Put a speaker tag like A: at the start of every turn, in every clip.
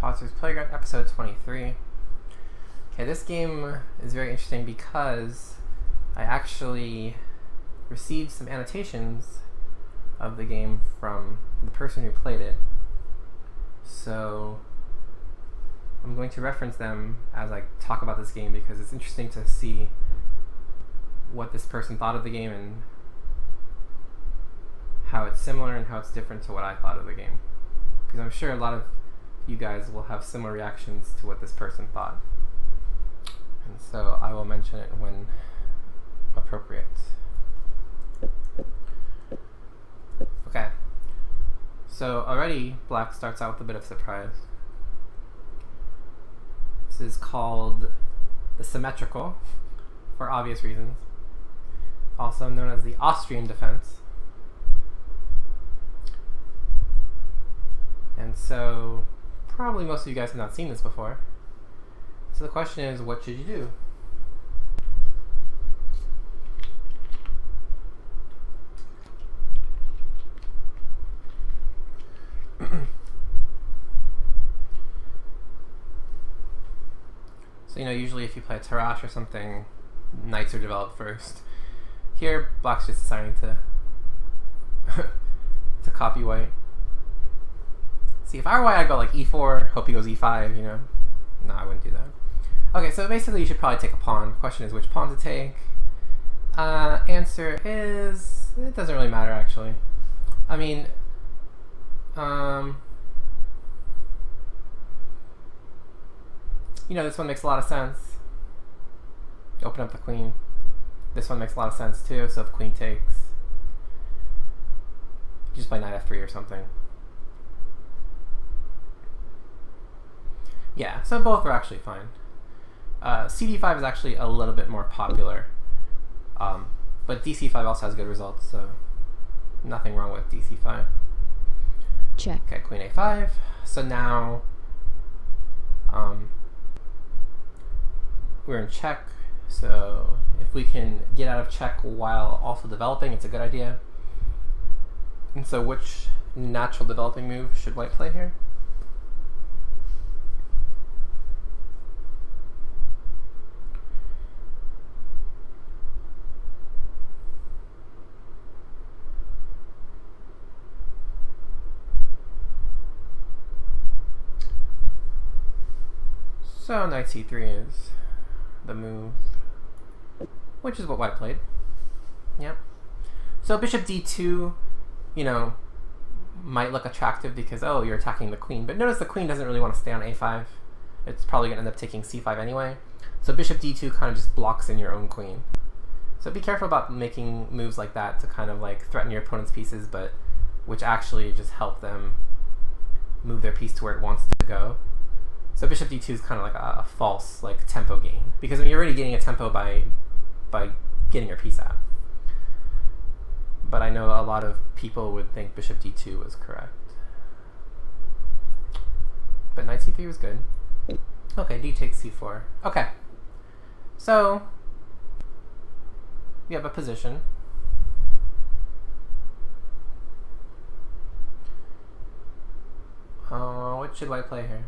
A: Patzer's Playground, episode 23. Okay, this game is very interesting because I actually received some annotations of the game from the person who played it. So I'm going to reference them as I talk about this game because it's interesting to see what this person thought of the game and how it's similar and how it's different to what I thought of the game. Because I'm sure a lot of you guys will have similar reactions to what this person thought. And so I will mention it when appropriate. Okay. So already Black starts out with a bit of surprise. This is called the symmetrical, for obvious reasons. Also known as the Austrian defense. And so probably most of you guys have not seen this before. So the question is, what should you do? So, usually if you play a Tarrasch or something, knights are developed first. Here, Black's just deciding to to copy white. See, if I were white, I'd go like e4, hope he goes e5, No, I wouldn't do that. Okay, so basically you should probably take a pawn. Question is which pawn to take. Answer is, it doesn't really matter actually. I mean, this one makes a lot of sense. Open up the queen. This one makes a lot of sense too, so if queen takes, just play knight f3 or something. Yeah, so both are actually fine. CD5 is actually a little bit more popular, but DC5 also has good results, so nothing wrong with DC5.
B: Check.
A: Okay, queen a5. So now we're in check, so if we can get out of check while also developing, it's a good idea. And so which natural developing move should white play here? So knight c3 is the move, which is what white played. Yep. So bishop d2, might look attractive because, oh, you're attacking the queen. But notice the queen doesn't really want to stay on a5. It's probably going to end up taking c5 anyway. So bishop d2 kind of just blocks in your own queen. So be careful about making moves like that to kind of like threaten your opponent's pieces, but which actually just help them move their piece to where it wants to go. So bishop d2 is kind of like a false tempo gain, because you're already getting a tempo by getting your piece out. But I know a lot of people would think bishop d2 was correct. But knight c3 was good. Okay, d takes c4. Okay. So you have a position. What should white play here?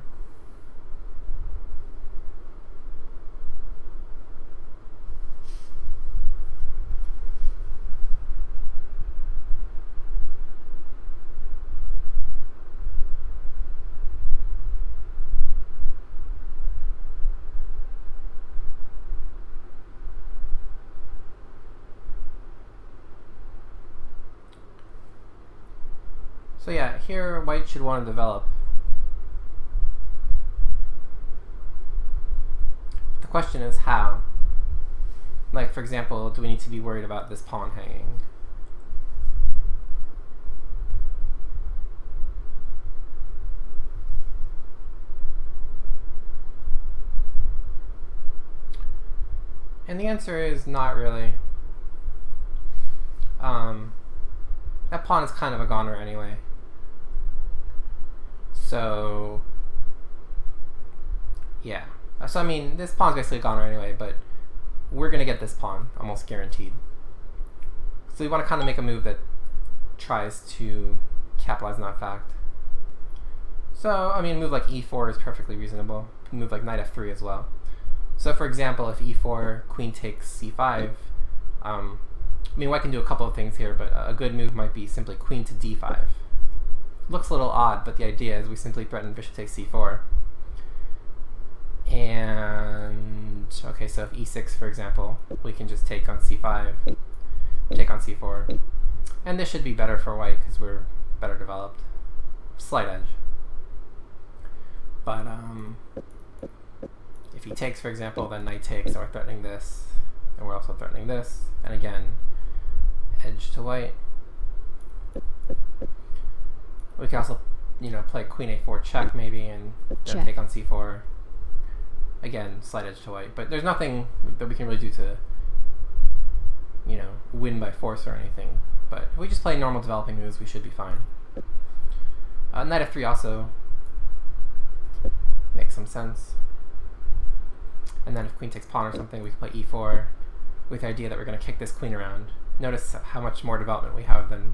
A: So yeah, here white should want to develop. The question is how? Like, for example, do we need to be worried about this pawn hanging? And the answer is not really. That pawn is kind of a goner anyway. So yeah. So I mean, this pawn's basically a goner anyway, but we're gonna get this pawn, almost guaranteed. So we want to kind of make a move that tries to capitalize on that fact. So, I mean, a move like e4 is perfectly reasonable. A move like knight f3 as well. So, for example, if e4, queen takes c5, I mean, white can do a couple of things here, but a good move might be simply queen to d5. Looks a little odd, but the idea is we simply threaten bishop takes c4. And, okay, so if e6, for example, we can just take on c5, take on c4. And this should be better for white because we're better developed. Slight edge. But if he takes, for example, then knight takes, and we're threatening this, and we're also threatening this, and again, edge to white. We can also, play queen a4 check maybe, and then take on c4. Again, slight edge to white, but there's nothing that we can really do to, win by force or anything. But if we just play normal developing moves, we should be fine. Knight f3 also makes some sense. And then if queen takes pawn or something, we can play e4 with the idea that we're going to kick this queen around. Notice how much more development we have than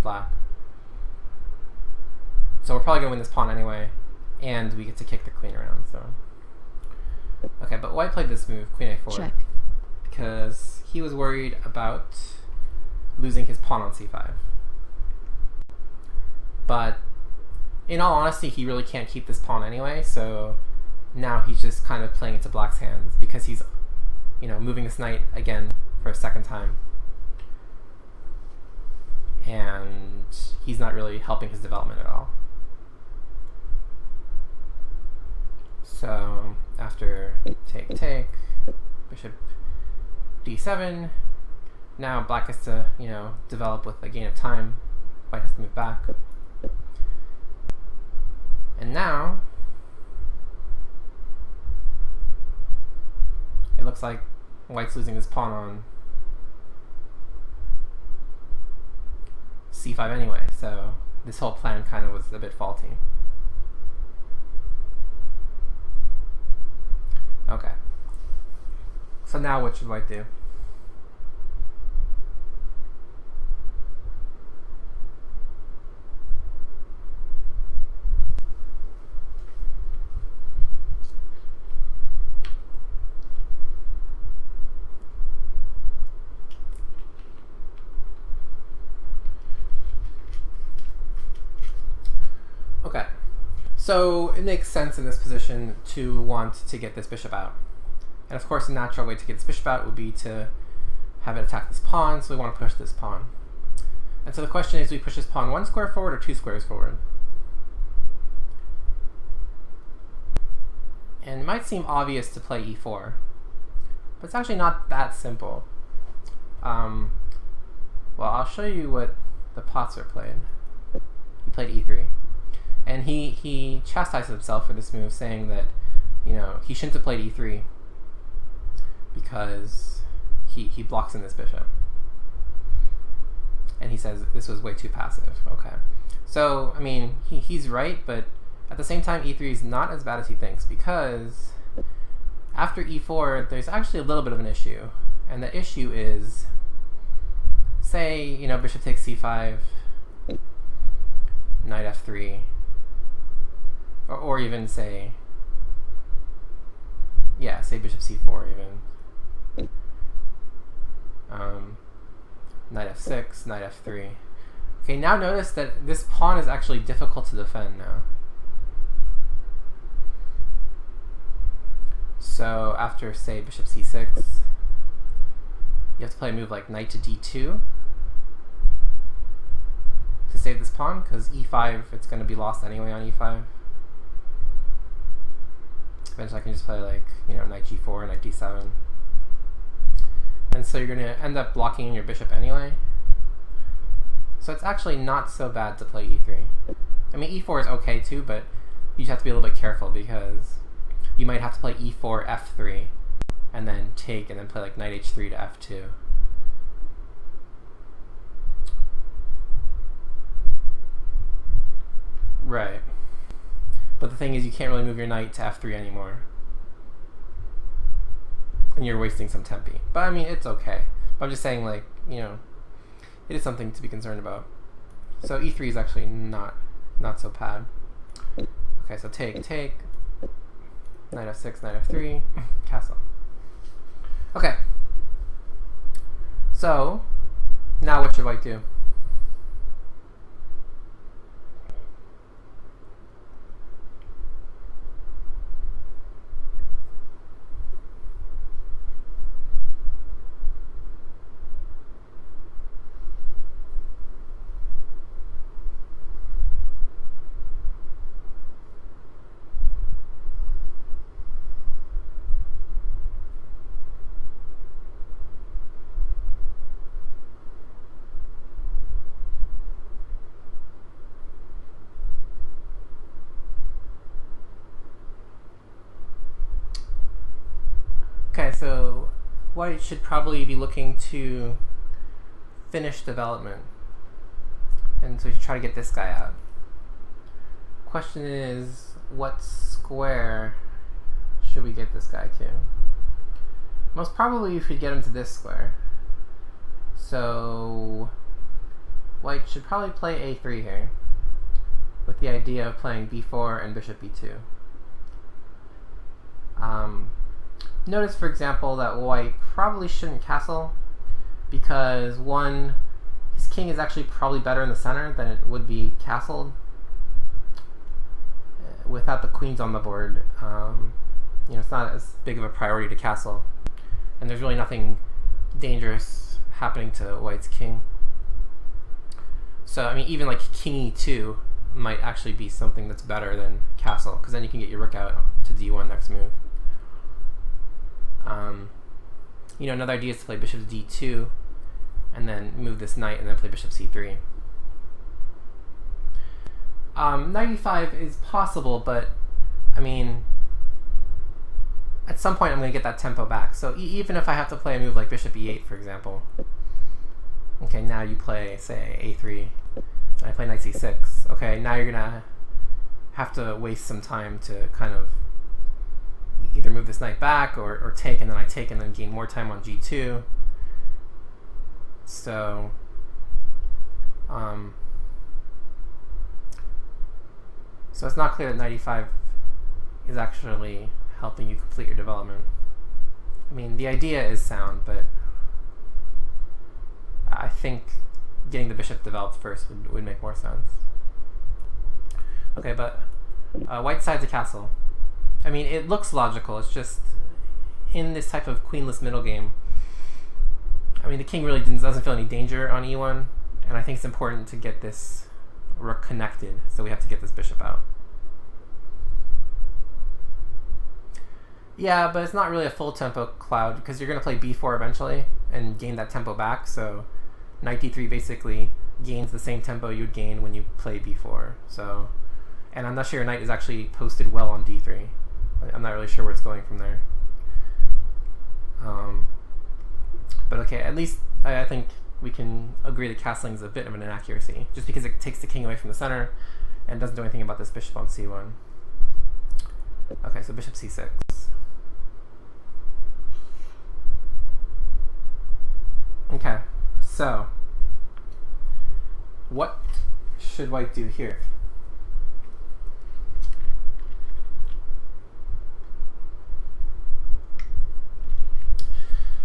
A: black. So we're probably going to win this pawn anyway, and we get to kick the queen around. So okay, but white played this move, queen a4,
B: check,
A: because he was worried about losing his pawn on c5. But in all honesty, he really can't keep this pawn anyway, so now he's just kind of playing into black's hands because he's, moving this knight again for a second time. And he's not really helping his development at all. So after take, bishop d7, now black has to, develop with a gain of time. White has to move back. And now it looks like white's losing this pawn on c5 anyway, so this whole plan kind of was a bit faulty. Okay. So now what should white do? Okay, so it makes sense in this position to want to get this bishop out. And of course, the natural way to get this bishop out would be to have it attack this pawn, so we want to push this pawn. And so the question is, do we push this pawn 1 square forward or 2 squares forward? And it might seem obvious to play e4, but it's actually not that simple. Well, I'll show you what the Patzer played. He played e3. And he chastised himself for this move, saying that, he shouldn't have played e3 because he blocks in this bishop. And he says this was way too passive. Okay. So, I mean, he's right, but at the same time, e3 is not as bad as he thinks, because after e4, there's actually a little bit of an issue. And the issue is, say, bishop takes c5, knight f3, or even say bishop c4 even. Knight f6, knight f3. Okay, now notice that this pawn is actually difficult to defend now. So after, say, bishop c6, you have to play a move like knight to d2 to save this pawn, because e5, it's going to be lost anyway on e5. Eventually I can just play like, knight g4, knight d7. And so you're going to end up blocking your bishop anyway. So it's actually not so bad to play e3. I mean, e4 is okay too, but you just have to be a little bit careful, because you might have to play e4, f3, and then take, and then play like knight h3 to f2. Right. But the thing is, you can't really move your knight to f3 anymore. And you're wasting some tempi. But I mean, it's okay. But I'm just saying, like, it is something to be concerned about. So e3 is actually not so bad. Okay, so take, knight f6, knight f3, castle. Okay. So, now what should white do? Okay, so white should probably be looking to finish development. And so we should try to get this guy out. Question is, what square should we get this guy to? Most probably we should get him to this square. So white should probably play a3 here, with the idea of playing b4 and bishop b2. Notice, for example, that white probably shouldn't castle, because one, his king is actually probably better in the center than it would be castled. Without the queens on the board, it's not as big of a priority to castle, and there's really nothing dangerous happening to white's king. So, I mean, even like king e2 might actually be something that's better than castle, because then you can get your rook out to d1 next move. Another idea is to play bishop d2, and then move this knight, and then play bishop c3. Knight e5 is possible, but I mean, at some point I'm going to get that tempo back. So even if I have to play a move like bishop e8, for example, okay, now you play, say, a3, and I play knight c6. Okay, now you're going to have to waste some time to kind of either move this knight back or take, and then I take and then gain more time on g2. So so it's not clear that knight e5 is actually helping you complete your development. I mean, the idea is sound, but I think getting the bishop developed first would make more sense. Okay, but white side's a castle. I mean, it looks logical. It's just, in this type of queenless middle game, I mean, the king really doesn't feel any danger on e1, and I think it's important to get this rook connected, so we have to get this bishop out. Yeah, but it's not really a full tempo cloud, because you're going to play b4 eventually and gain that tempo back, so knight d3 basically gains the same tempo you'd gain when you play b4. So, and I'm not sure your knight is actually posted well on d3. I'm not really sure where it's going from there. But okay, at least I think we can agree that castling is a bit of an inaccuracy, just because it takes the king away from the center and doesn't do anything about this bishop on c1. Okay, so bishop c6. Okay, so what should white do here?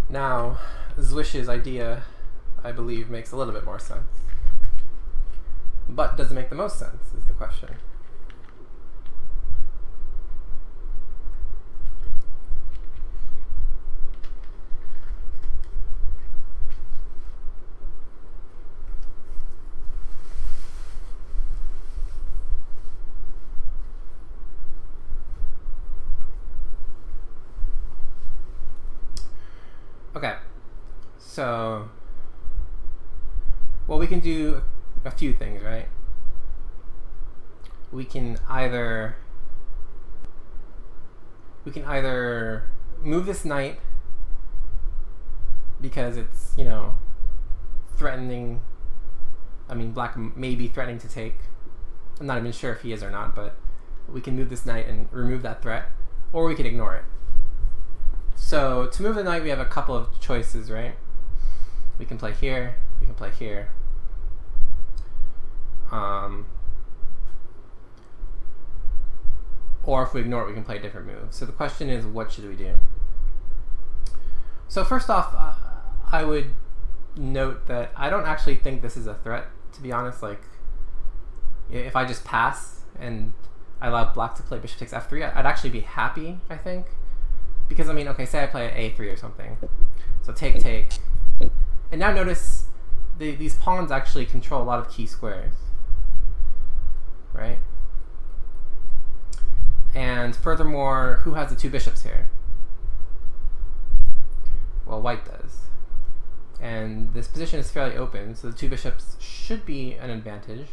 A: Now, Zwish's idea, I believe, makes a little bit more sense. But does it make the most sense, is the question. Okay, so, well, we can do a few things, right? We can either move this knight because it's, threatening. I mean, black may be threatening to take. I'm not even sure if he is or not, but we can move this knight and remove that threat, or we can ignore it. So to move the knight, we have a couple of choices, right? We can play here, we can play here. or if we ignore it, we can play a different move. So the question is, what should we do? So first off, I would note that I don't actually think this is a threat, to be honest. Like, if I just pass and I allow black to play bishop takes f3, I'd actually be happy, I think. Because, I mean, okay, say I play at a3 or something. So take. And now notice these pawns actually control a lot of key squares. Right? And furthermore, who has the two bishops here? Well, white does. And this position is fairly open, so the two bishops should be an advantage.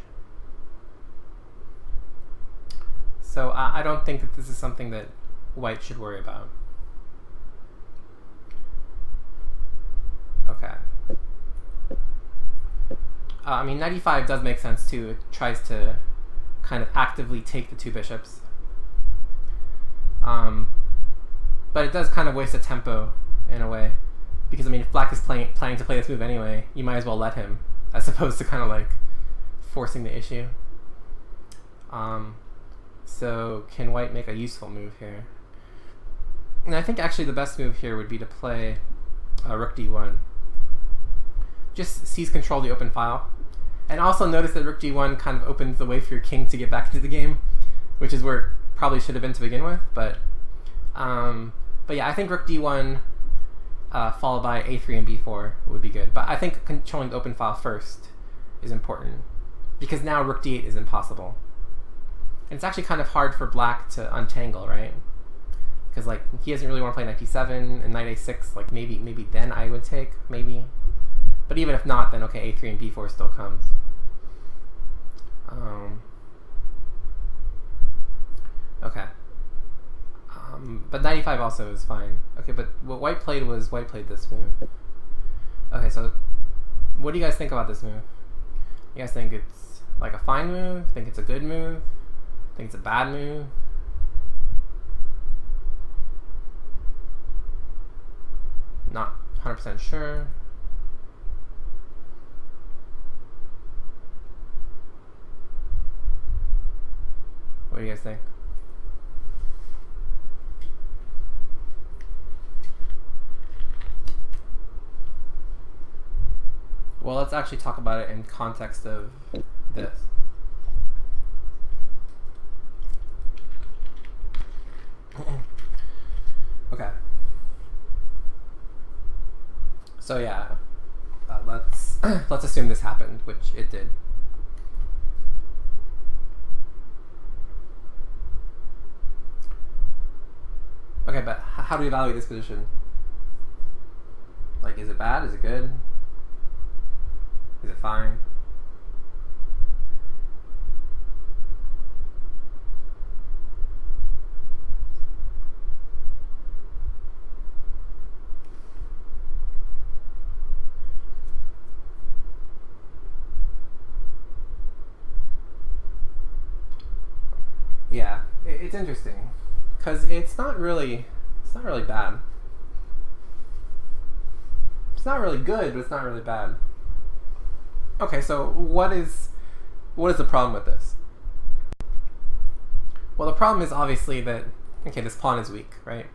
A: So I don't think that this is something that white should worry about. Okay. I mean, knight e5 does make sense too. It tries to kind of actively take the two bishops. But it does kind of waste a tempo in a way. Because, I mean, if black is planning to play this move anyway, you might as well let him, as opposed to kind of like forcing the issue. So can white make a useful move here? And I think actually the best move here would be to play rook d1. Just seize control of the open file. And also notice that rook d1 kind of opens the way for your king to get back into the game, which is where it probably should have been to begin with. But yeah, I think rook d1 followed by a3 and b4 would be good. But I think controlling the open file first is important, because now rook d8 is impossible. And it's actually kind of hard for black to untangle, right? Because like he doesn't really want to play knight d7 and knight a6. Like maybe then I would take, maybe. But even if not, then okay, a3 and b4 still comes. Okay. But knight e5 also is fine. Okay, but what white played was white played this move. Okay, so what do you guys think about this move? You guys think it's like a fine move? Think it's a good move? Think it's a bad move? Not 100% sure. What do you guys think? Well, let's actually talk about it in context of this. Okay. So yeah, let's assume this happened, which it did. Okay, but how do we evaluate this position? Like, is it bad? Is it good? Is it fine? Yeah, it's interesting because it's not really bad. It's not really good, but it's not really bad. Okay, so what is the problem with this? Well, the problem is obviously that, okay, this pawn is weak, right?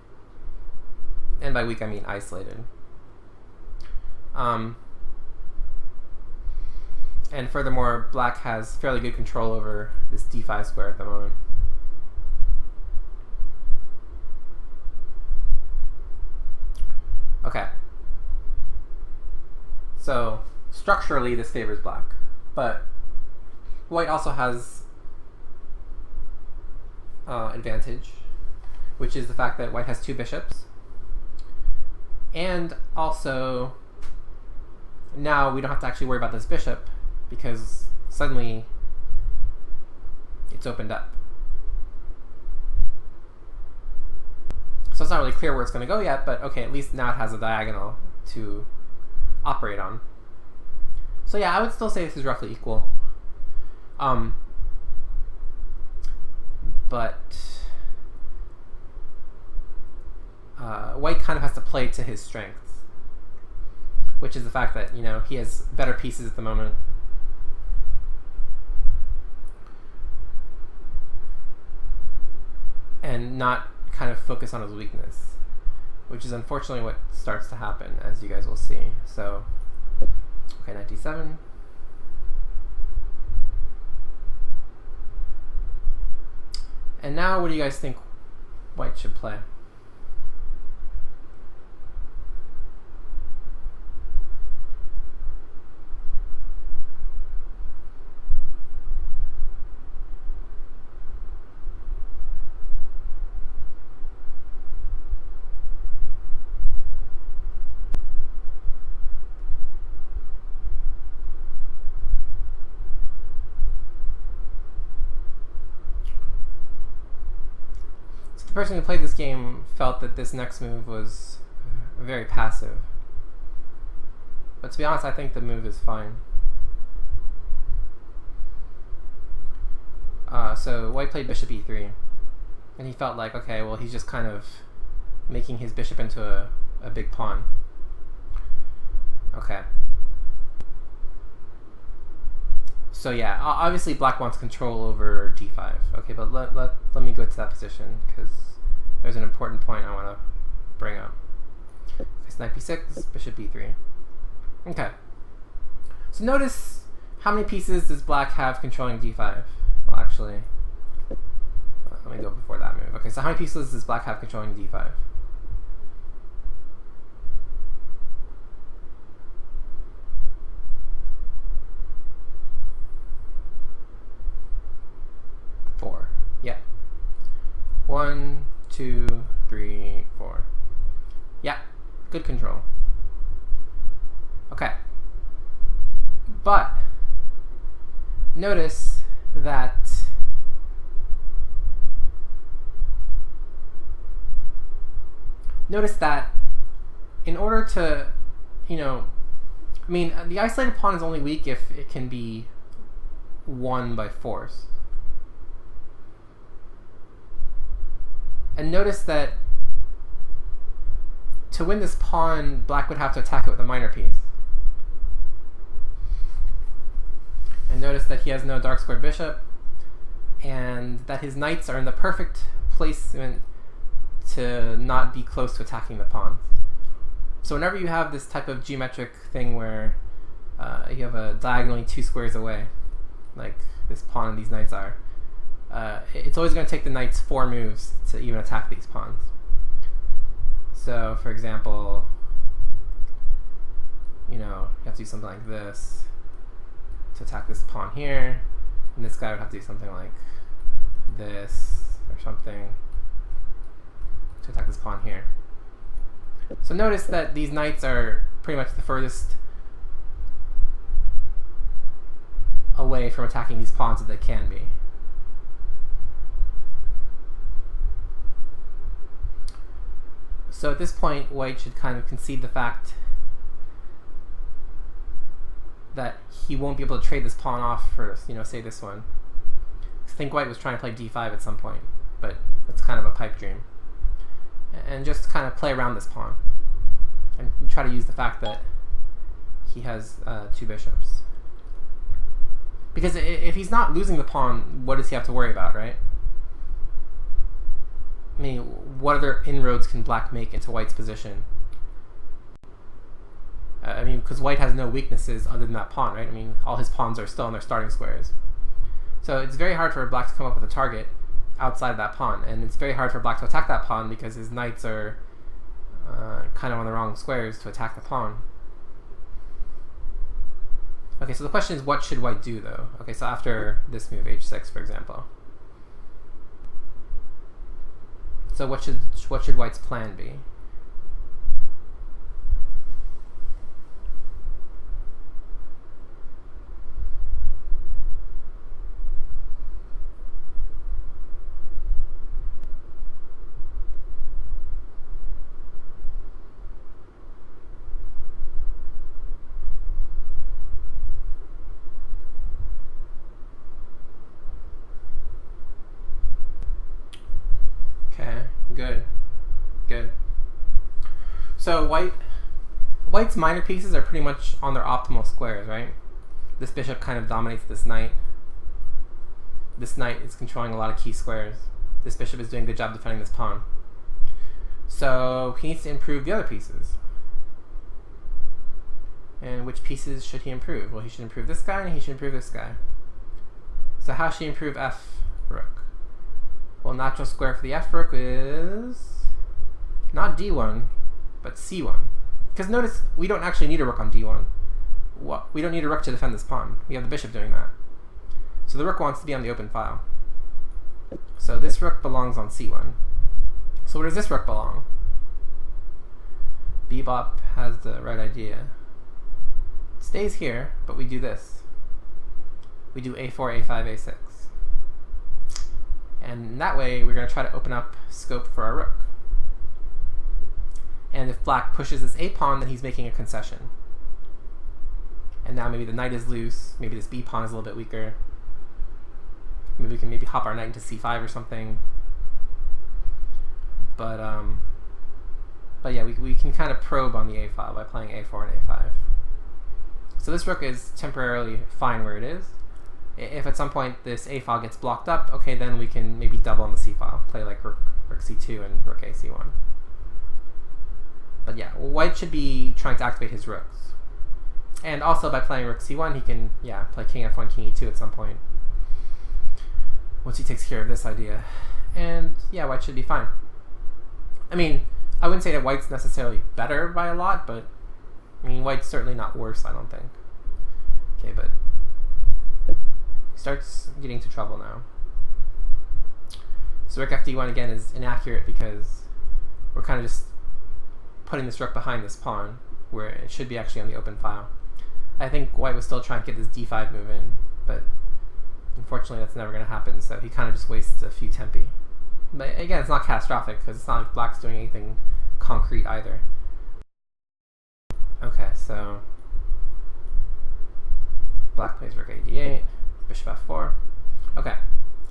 A: And by weak, I mean isolated. And furthermore, black has fairly good control over this d5 square at the moment. Okay. So structurally, this favors black, but white also has advantage, which is the fact that white has two bishops, and also now we don't have to actually worry about this bishop because suddenly it's opened up. So it's not really clear where it's going to go yet, but okay, at least now it has a diagonal to operate on. So yeah, I would still say this is roughly equal. But white kind of has to play to his strengths, which is the fact that, you know, he has better pieces at the moment. and not kind of focus on his weakness, which is unfortunately what starts to happen, as you guys will see. So, okay, knight d7. And now, what do you guys think white should play? The person who played this game felt that this next move was very passive. But to be honest, I think the move is fine. So white played bishop e3. And he felt like, okay, well, he's just kind of making his bishop into a big pawn. Okay. So yeah, obviously black wants control over d5. Okay, but let me go to that position, because there's an important point I want to bring up. Okay, so knight b6, bishop b3. Okay. So notice how many pieces does black have controlling d5? Well, actually, let me go before that move. Okay, so how many pieces does black have controlling d5? Four. Yeah. 1, 2, 3, 4. Yeah. Good control. Okay. But notice that in order to, I mean, the isolated pawn is only weak if it can be won by force. And notice that to win this pawn, black would have to attack it with a minor piece. And notice that he has no dark squared bishop, and that his knights are in the perfect placement to not be close to attacking the pawns. So whenever you have this type of geometric thing where you have a diagonally 2 squares away, like this pawn and these knights are, it's always going to take the knights 4 moves to even attack these pawns. So, for example, you have to do something like this to attack this pawn here, and this guy would have to do something like this or something to attack this pawn here. So notice that these knights are pretty much the furthest away from attacking these pawns that they can be. So at this point, white should kind of concede the fact that he won't be able to trade this pawn off for, say this one. I think white was trying to play d5 at some point, but that's kind of a pipe dream. And just kind of play around this pawn and try to use the fact that he has 2 bishops. Because if he's not losing the pawn, what does he have to worry about, right? I mean, what other inroads can black make into white's position? I mean, because white has no weaknesses other than that pawn, right? I mean, all his pawns are still in their starting squares. So it's very hard for black to come up with a target outside of that pawn, and it's very hard for black to attack that pawn because his knights are kind of on the wrong squares to attack the pawn. Okay, so the question is, what should white do, though? Okay, so after this move, h6, for example. So what should white's plan be? Okay, good. So white's minor pieces are pretty much on their optimal squares, right? This bishop kind of dominates this knight. This knight is controlling a lot of key squares. this bishop is doing a good job defending this pawn. So he needs to improve the other pieces. And which pieces should he improve? Well, he should improve this guy, and he should improve this guy. So how should he improve f rook? Well, natural square for the f rook is not d1, but c1. Because notice, we don't actually need a rook on d1. We don't need a rook to defend this pawn. We have the bishop doing that. So the rook wants to be on the open file. So this rook belongs on c1. So where does this rook belong? Bebop has the right idea. It stays here, but we do this. We do a4, a5, a6. And that way, we're going to try to open up scope for our rook. And if black pushes this a pawn, then he's making a concession. And now maybe the knight is loose, maybe this b pawn is a little bit weaker. Maybe we can hop our knight into c5 or something. But yeah, we can kind of probe on the a file by playing a4 and a5. So this rook is temporarily fine where it is. If at some point this a file gets blocked up, okay, then we can maybe double on the c file, play like rook c2 and rook a c1. But yeah, white should be trying to activate his rooks. And also by playing rook c1, he can, yeah, play king f1, king e2 at some point, once he takes care of this idea. And yeah, white should be fine. I mean, I wouldn't say that white's necessarily better by a lot, but I mean, white's certainly not worse, I don't think. Okay, but he starts getting into trouble now. So rook fd1 again is inaccurate because we're kind of just putting this rook behind this pawn, where it should be actually on the open file. I think white was still trying to get this d5 move in, but unfortunately that's never going to happen, so he kind of just wastes a few tempi. But again, it's not catastrophic, because it's not like black's doing anything concrete either. Okay, so black plays rook a d8, bishop f4. Okay,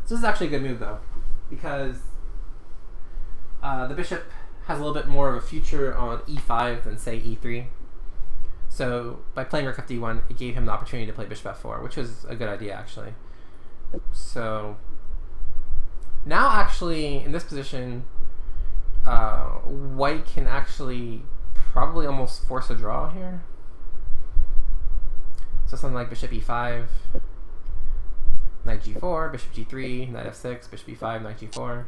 A: so this is actually a good move though, because the bishop has a little bit more of a future on e5 than say e3. So by playing rook fd1, it gave him the opportunity to play bishop f4, which was a good idea actually. So now actually in this position, white can actually probably almost force a draw here. So something like bishop e5, knight g4, bishop g3, knight f6, bishop e5, knight g4.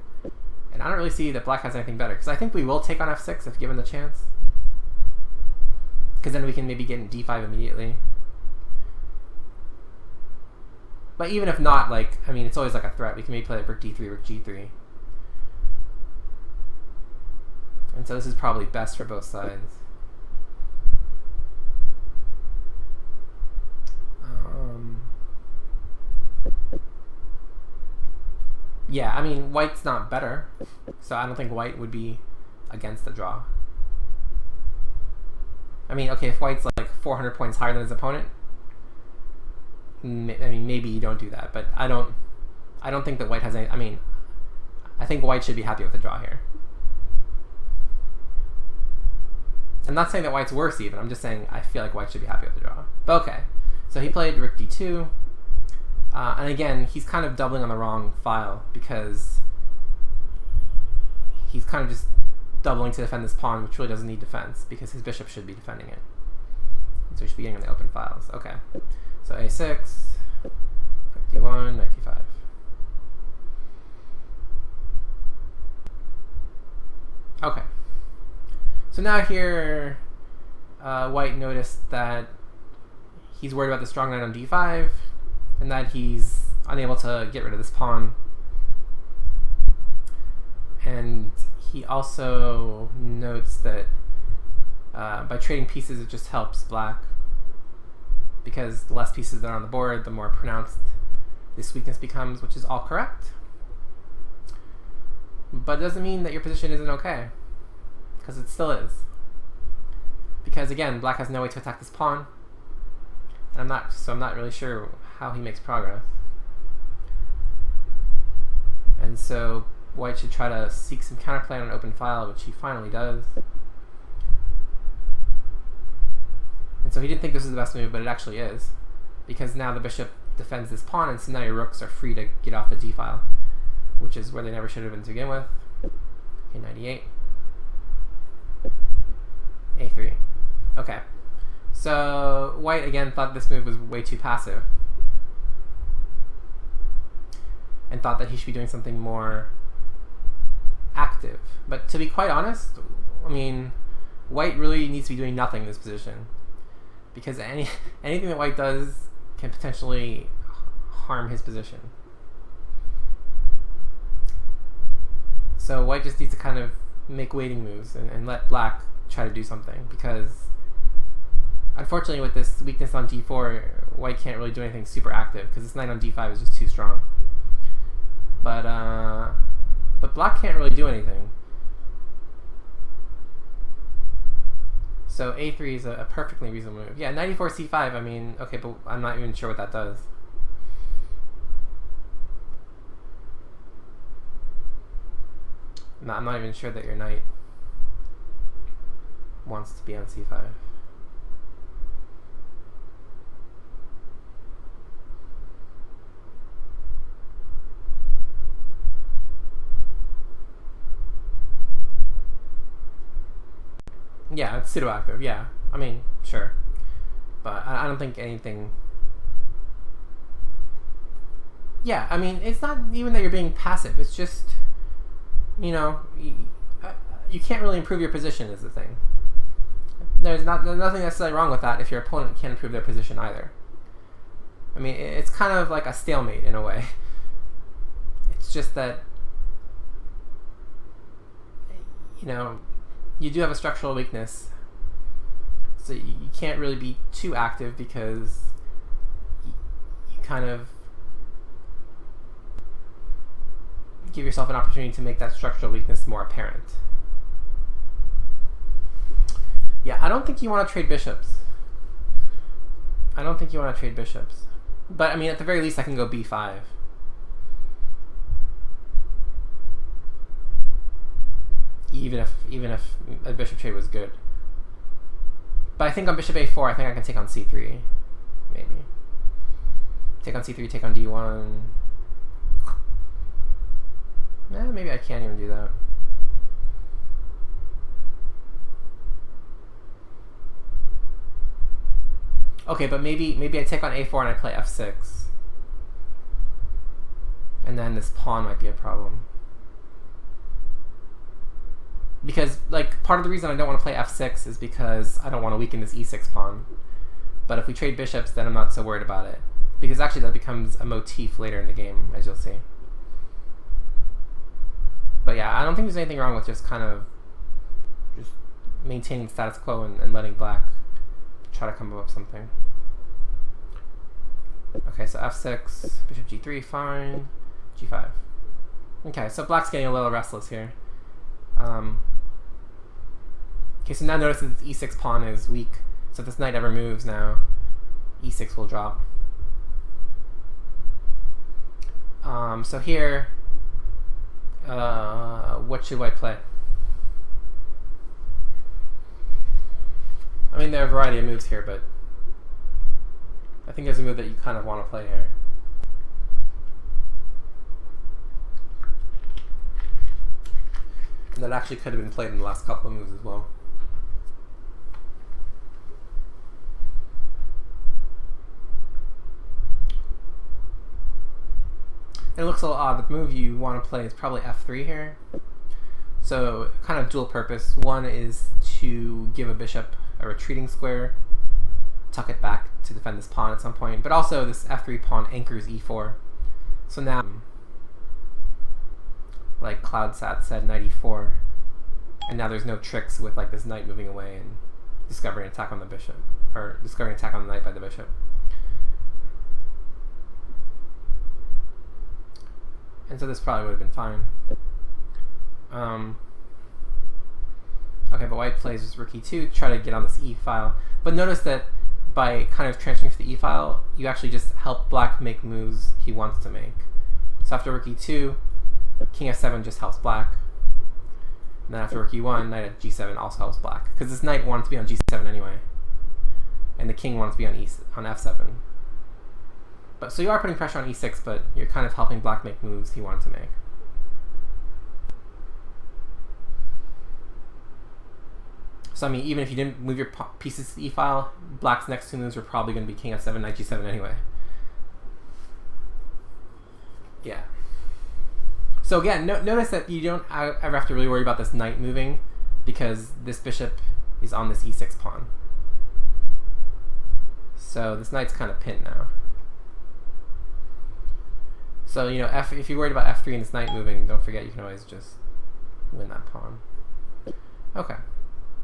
A: And I don't really see that black has anything better, because I think we will take on f6 if given the chance. Because then we can maybe get in d5 immediately. But even if not, like, I mean, it's always like a threat. We can maybe play like rook d3, rook g3. And so this is probably best for both sides. Yeah, I mean, white's not better, so I don't think white would be against the draw. I mean, okay, if white's like 400 points higher than his opponent, I mean, maybe you don't do that, but I don't think that white has any, I mean, I think white should be happy with the draw here. I'm not saying that white's worse even, I'm just saying I feel like white should be happy with the draw. But okay, so he played rook d2, and again, he's kind of doubling on the wrong file, because he's kind of just doubling to defend this pawn, which really doesn't need defense, because his bishop should be defending it. So he should be getting on the open files. Okay, so a6, rook d1, knight d5. Okay, so now here, white noticed that he's worried about the strong knight on d5, and that he's unable to get rid of this pawn. And he also notes that by trading pieces, it just helps black, because the less pieces that are on the board, the more pronounced this weakness becomes, which is all correct. But it doesn't mean that your position isn't okay, because it still is. Because again, black has no way to attack this pawn, and I'm not really sure how he makes progress. And so white should try to seek some counterplay on an open file, which he finally does. And so he didn't think this was the best move, but it actually is, because now the bishop defends this pawn, and so now your rooks are free to get off the d file. which is where they never should have been to begin with. Okay, 98. A3. Okay. So white again thought this move was way too passive and thought that he should be doing something more active. But to be quite honest, I mean, white really needs to be doing nothing in this position, because anything that white does can potentially harm his position. So white just needs to kind of make waiting moves and let black try to do something, because unfortunately with this weakness on d4, white can't really do anything super active because this knight on d5 is just too strong. But black can't really do anything. So a3 is a perfectly reasonable move. Yeah, 94 c5, I mean, okay, but I'm not even sure what that does. No, I'm not even sure that your knight wants to be on c5. Yeah, it's pseudo-active, yeah. I mean, sure. But I don't think anything... Yeah, I mean, it's not even that you're being passive. It's just, you know, you can't really improve your position is the thing. There's nothing necessarily wrong with that if your opponent can't improve their position either. I mean, it's kind of like a stalemate in a way. It's just that, you know, you do have a structural weakness, so you can't really be too active because you kind of give yourself an opportunity to make that structural weakness more apparent. Yeah, I don't think you want to trade bishops. I don't think you want to trade bishops. But, I mean, at the very least, I can go b5. Even if a bishop trade was good. But I think on bishop a4, I think I can take on c3. Maybe. Take on c3, take on d1. Maybe I can't even do that. Okay, but maybe I take on a4 and I play f6. And then this pawn might be a problem. Because, like, part of the reason I don't want to play f6 is because I don't want to weaken this e6 pawn. But if we trade bishops, then I'm not so worried about it. Because actually that becomes a motif later in the game, as you'll see. But yeah, I don't think there's anything wrong with just kind of just maintaining status quo and letting black try to come up with something. Okay, so f6, bishop g3, fine, g5. Okay, so black's getting a little restless here. Okay, so now notice that this e6 pawn is weak, so if this knight ever moves now, e6 will drop. So here, what should white play? I mean, there are a variety of moves here, but I think there's a move that you kind of want to play here. And that actually could have been played in the last couple of moves as well. It looks a little odd. The move you want to play is probably f3 here. So kind of dual purpose. One is to give a bishop a retreating square, tuck it back to defend this pawn at some point, but also this f3 pawn anchors e4. So now, like CloudSat said, knight e4, and now there's no tricks with like this knight moving away and discovering an attack on the bishop, or discovering an attack on the knight by the bishop. And so this probably would have been fine. Okay, but white plays this rook e2 to try to get on this e file. But notice that by kind of transferring to the e file, you actually just help black make moves he wants to make. So after rook e2, king f7 just helps black. And then after rook e1, knight at g7 also helps black. Because this knight wanted to be on g7 anyway. And the king wanted to be on f7. But so you are putting pressure on e6, but you're kind of helping black make moves he wanted to make. So I mean, even if you didn't move your pieces to the e-file, black's next two moves were probably going to be king f7, knight g7 anyway. Yeah. So again, notice that you don't ever have to really worry about this knight moving, because this bishop is on this e6 pawn. So this knight's kind of pinned now. So, you know, if you're worried about f3 and this knight moving, don't forget you can always just win that pawn. Okay.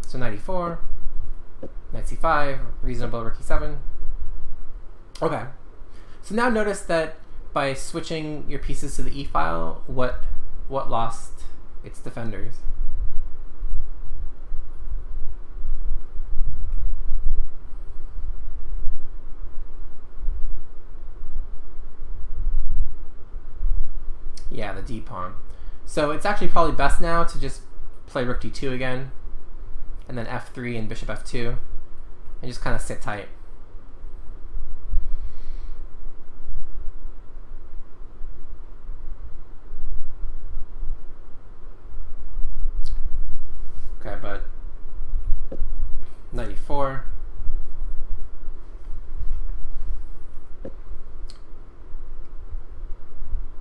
A: So knight e4, knight c5, reasonable, rook e7. Okay. So now notice that by switching your pieces to the e-file, what lost its defenders? Yeah, the d pawn. So it's actually probably best now to just play rook d2 again, and then f3 and bishop f2, and just kind of sit tight. Okay, but knight e4.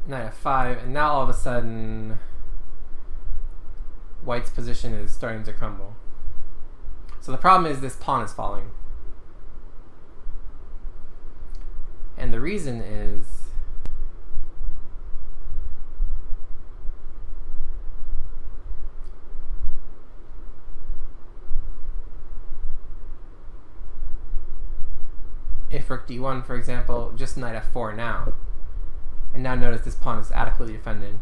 A: Knight f5, and now all of a sudden white's position is starting to crumble. So the problem is this pawn is falling. And the reason is if rook d1, for example, just knight f4 now. And now notice this pawn is adequately defended.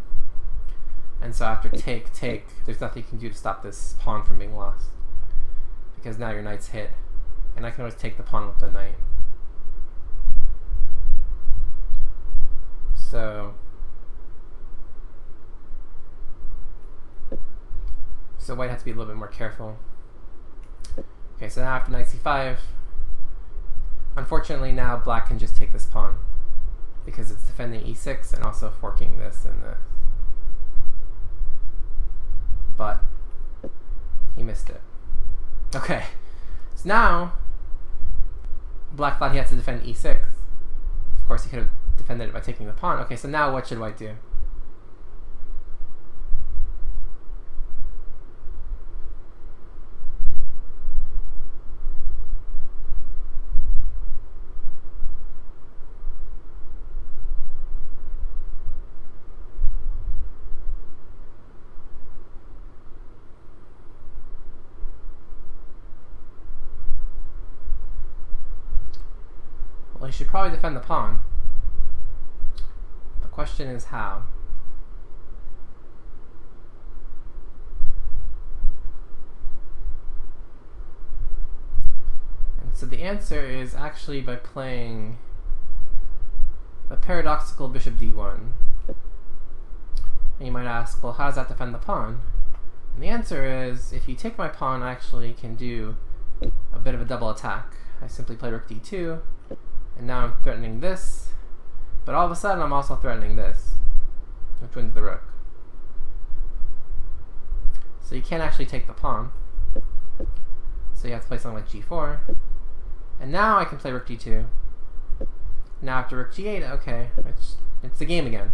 A: And so after take, there's nothing you can do to stop this pawn from being lost. Because now your knight's hit. And I can always take the pawn with the knight. So white has to be a little bit more careful. Okay, so now after knight c5, unfortunately now black can just take this pawn, because it's defending e6 and also forking this and this. But he missed it. Okay, so now black thought he had to defend e6. Of course he could have defended it by taking the pawn. Okay, so now what should white do? Well, he should probably defend the pawn. The question is how. And so the answer is actually by playing a paradoxical bishop d1. And you might ask, well, how does that defend the pawn? And the answer is, if you take my pawn, I actually can do a bit of a double attack. I simply play rook d2, and now I'm threatening this, but all of a sudden I'm also threatening this, which wins the rook. So you can't actually take the pawn. So you have to play something like g4. And now I can play rook d2. Now after rook g8, okay, it's the game again.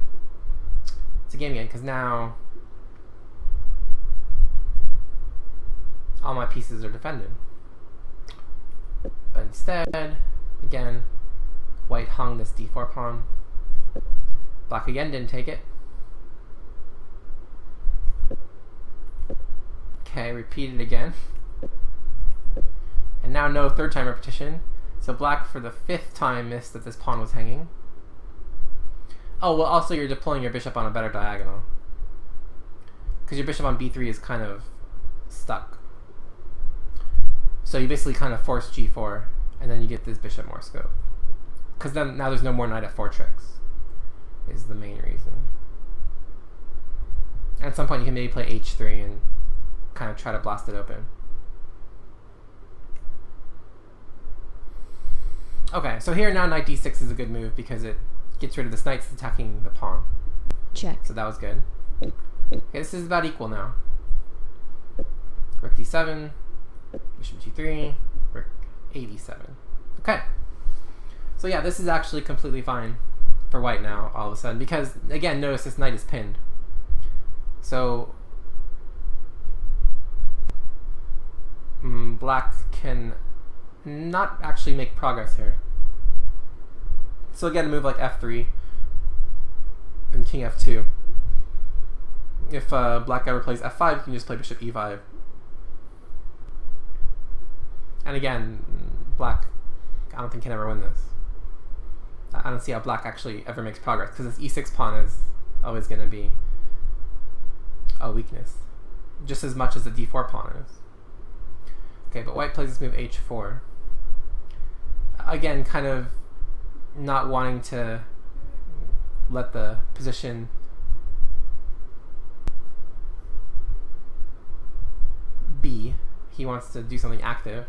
A: It's a game again, because now all my pieces are defended. But instead, again, white hung this d4 pawn. Black again didn't take it. Okay, repeat it again. And now no third time repetition. So black for the 5th time missed that this pawn was hanging. Oh, well, also you're deploying your bishop on a better diagonal, because your bishop on b3 is kind of stuck. So you basically kind of force g4, and then you get this bishop more scope. Because then now there's no more knight f4 tricks, is the main reason. And at some point you can maybe play h3 and kind of try to blast it open. Okay, so here now knight d6 is a good move because it gets rid of this knight that's attacking the pawn.
B: Check.
A: So that was good. Okay, this is about equal now. Rook d7, bishop g3, rook a7. Okay. So yeah, this is actually completely fine for white now, all of a sudden, because, again, notice this knight is pinned. So black can not actually make progress here. So again, a move like f3 and king f2. If black ever plays f5, you can just play bishop e5. And again, black, I don't think, can ever win this. I don't see how black actually ever makes progress, because this e6 pawn is always going to be a weakness, just as much as the d4 pawn is. Okay, but white plays this move h4. Again, kind of not wanting to let the position be. He wants to do something active.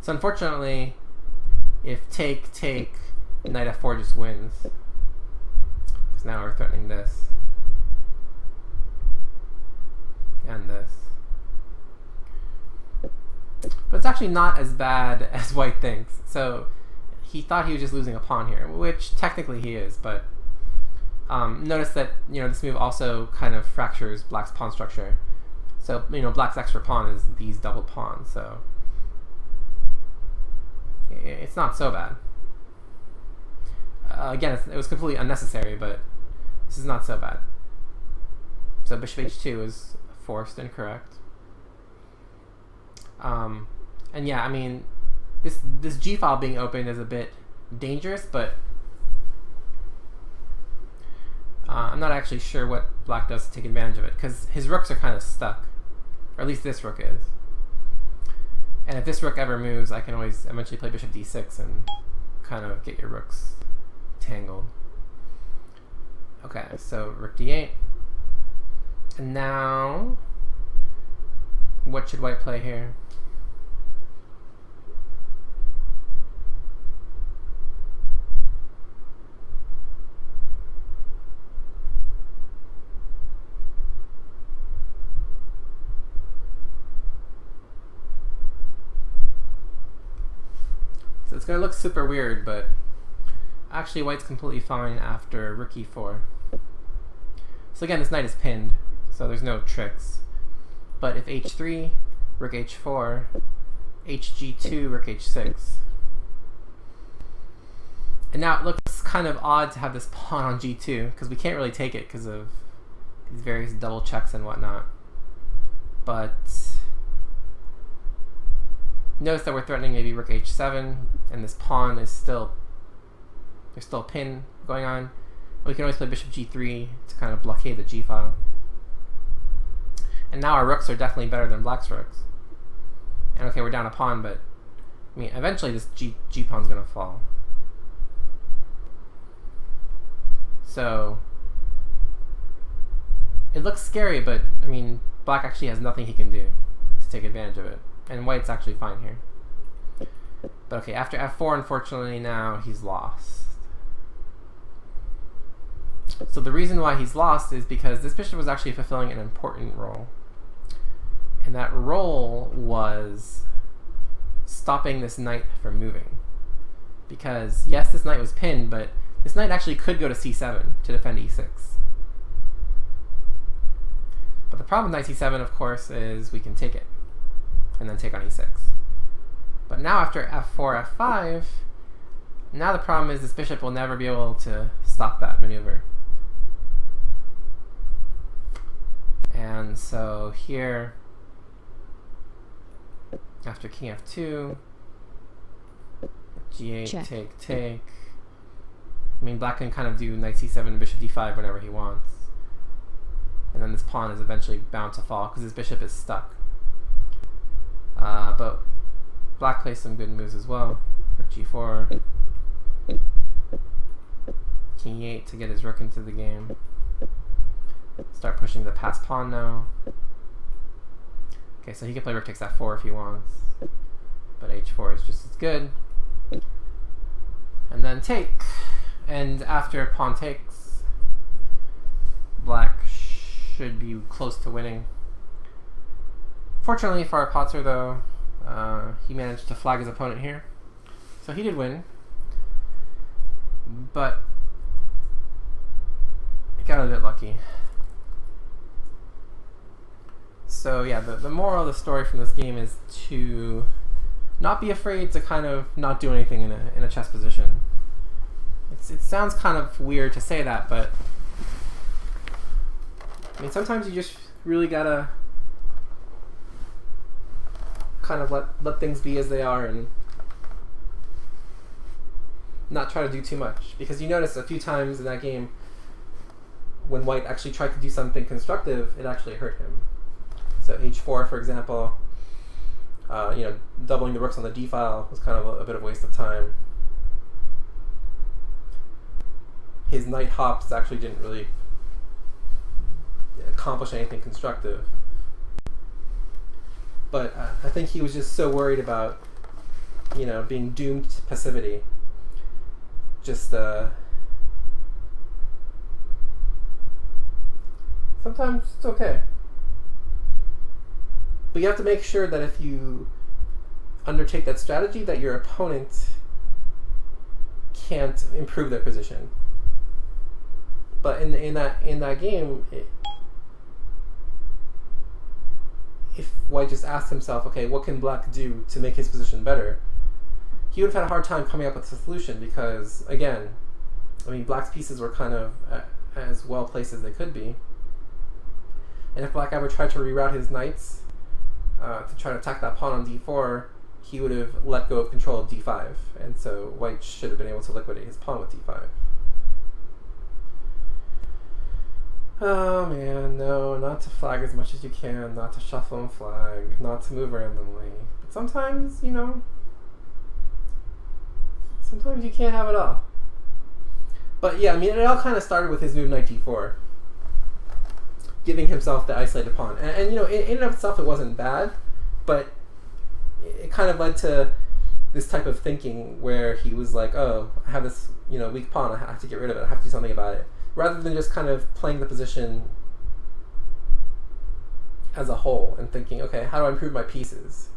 A: So unfortunately, if take, knight f4 just wins. Because now we're threatening this. And this. But it's actually not as bad as white thinks. So he thought he was just losing a pawn here, which technically he is, but notice that, you know, this move also kind of fractures black's pawn structure. So, you know, black's extra pawn is these doubled pawns, so it's not so bad. Again, it was completely unnecessary, but this is not so bad. So bishop h2 is forced and correct. And yeah, I mean, this g file being open is a bit dangerous, but I'm not actually sure what black does to take advantage of it, because his rooks are kind of stuck, or at least this rook is. And if this rook ever moves, I can always eventually play bishop d6 and kind of get your rooks tangled. Okay, so rook d8. And now, what should white play here? So it's going to look super weird, but actually white's completely fine after rook e4. So again, this knight is pinned, so there's no tricks. But if h3, rook h4, hg2, rook h6. And now it looks kind of odd to have this pawn on g2, because we can't really take it because of these various double checks and whatnot. But notice that we're threatening maybe rook h7, and this pawn is still, there's still a pin going on. We can always play bishop g3 to kind of blockade the g file. And now our rooks are definitely better than black's rooks. And okay, we're down a pawn, but I mean, eventually this g pawn's gonna fall. So it looks scary, but I mean, black actually has nothing he can do to take advantage of it. And white's actually fine here. But okay, after f4, unfortunately, now he's lost. So the reason why he's lost is because this bishop was actually fulfilling an important role. And that role was stopping this knight from moving. Because, yes, this knight was pinned, but this knight actually could go to c7 to defend e6. But the problem with knight c7, of course, is we can take it and then take on e6. But now after f4, f5, now the problem is this bishop will never be able to stop that maneuver. And so here, after king f2, g8,
B: check.
A: take. I mean, black can kind of do knight c7 and bishop d5 whenever he wants. And then this pawn is eventually bound to fall because his bishop is stuck. But black plays some good moves as well. Rook g4, king e8 to get his rook into the game. Start pushing the passed pawn now. Okay, so he can play rook takes f4 if he wants, but h4 is just as good. And then take. And after pawn takes, black should be close to winning. Fortunately for our Patzer, though, he managed to flag his opponent here. So he did win, but he got a bit lucky. So yeah, the moral of the story from this game is to not be afraid to kind of not do anything in a chess position. It sounds kind of weird to say that, but I mean, sometimes you just really gotta kind of let things be as they are and not try to do too much. Because you notice a few times in that game when White actually tried to do something constructive, it actually hurt him. So h4, for example, doubling the rooks on the d file was kind of a bit of a waste of time. His knight hops actually didn't really accomplish anything constructive. But I think he was just so worried about, being doomed to passivity. Just sometimes it's okay. But you have to make sure that if you undertake that strategy, that your opponent can't improve their position. But in that game, if White just asked himself, okay, what can Black do to make his position better, he would have had a hard time coming up with a solution because, again, I mean, Black's pieces were kind of as well placed as they could be. And if Black ever tried to reroute his knights to try to attack that pawn on d4, he would have let go of control of d5. And so White should have been able to liquidate his pawn with d5. Oh man, no, not to flag as much as you can, not to shuffle and flag, not to move randomly. But sometimes, sometimes you can't have it all. But yeah, I mean, it all kind of started with his move knight d4, giving himself the isolated pawn. And in and of itself, it wasn't bad, but it kind of led to this type of thinking where he was like, oh, I have this, weak pawn, I have to get rid of it, I have to do something about it. Rather than just kind of playing the position as a whole and thinking, okay, how do I improve my pieces?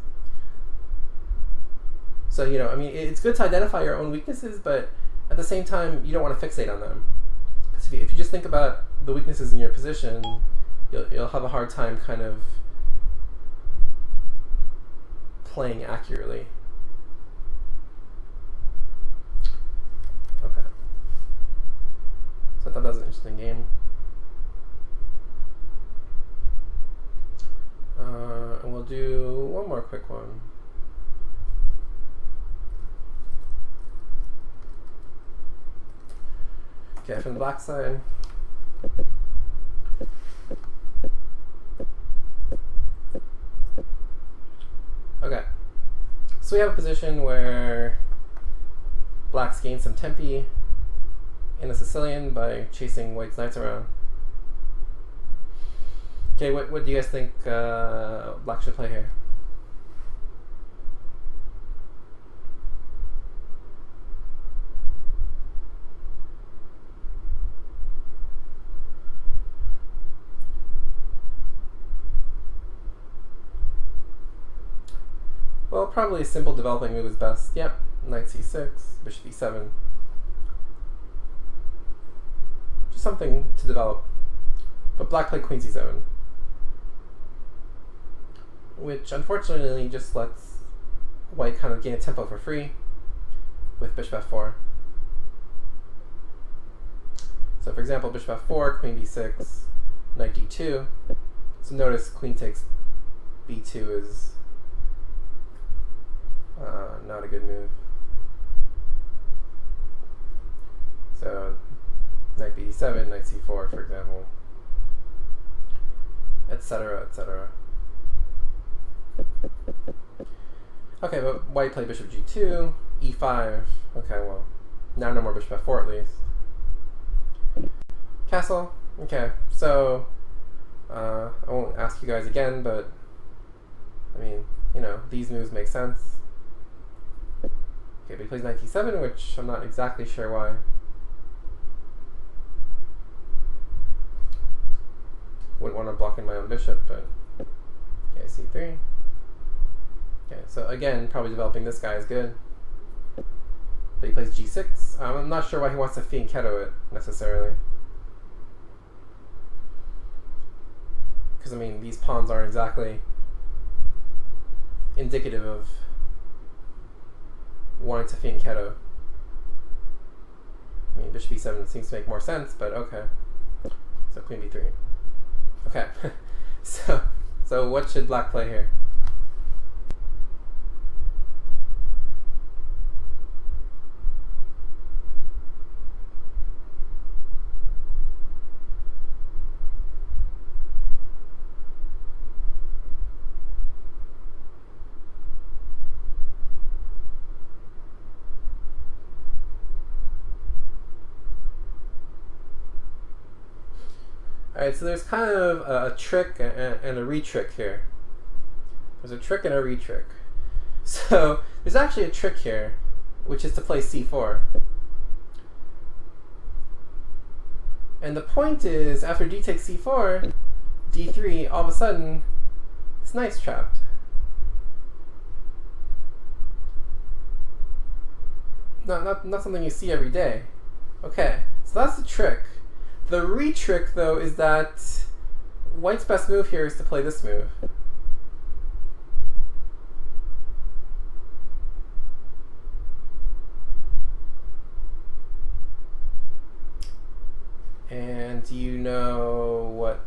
A: So, I mean, it's good to identify your own weaknesses, but at the same time, you don't want to fixate on them. Because if you just think about the weaknesses in your position, you'll have a hard time kind of playing accurately. Okay. So I thought that was an interesting game. And we'll do one more quick one. Okay, from the Black side. Okay. So we have a position where Black's gained some tempi in a Sicilian by chasing White's knights around. Okay, what do you guys think Black should play here? Well, probably a simple developing move is best. Yep, knight c6, bishop e7. Just something to develop. But Black played queen c7, which unfortunately just lets White kind of gain a tempo for free with bishop f4. So for example, bishop f4, queen b6, knight d2. So notice queen takes b2 is not a good move. So knight b7, knight c4, for example, etc., etc. Okay, but White played bishop g2, e5. Okay, well, now no more bishop f4 at least. Castle. Okay, so I won't ask you guys again, but I mean, these moves make sense. Okay, but he plays knight d7, which I'm not exactly sure why. Wouldn't want to block in my own bishop, but okay, c3. Okay, so again, probably developing this guy is good. But he plays g6. I'm not sure why he wants to fianchetto it, necessarily. Because, I mean, these pawns aren't exactly indicative of wanting to fianchetto. I mean, bishop e7 seems to make more sense, but okay. So queen b3. Okay. so what should black play here? Alright, so there's kind of a trick and a re-trick here. There's a trick and a re-trick. So there's actually a trick here, which is to play c4. And the point is, after d takes c4, d3, all of a sudden, this knight's trapped. Not something you see every day. Okay, so that's the trick. The re-trick, though, is that white's best move here is to play this move. And do you know what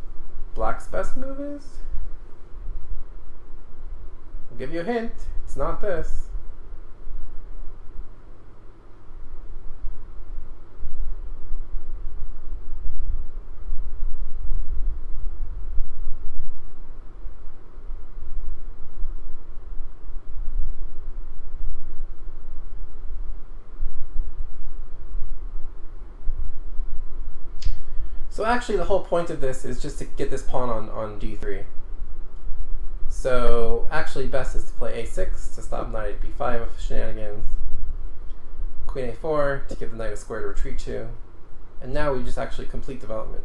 A: black's best move is? I'll give you a hint. It's not this. So actually the whole point of this is just to get this pawn on d3. So actually best is to play a6 to stop knight at b5 of shenanigans. Queen a4 to give the knight a square to retreat to. And now we just actually complete development.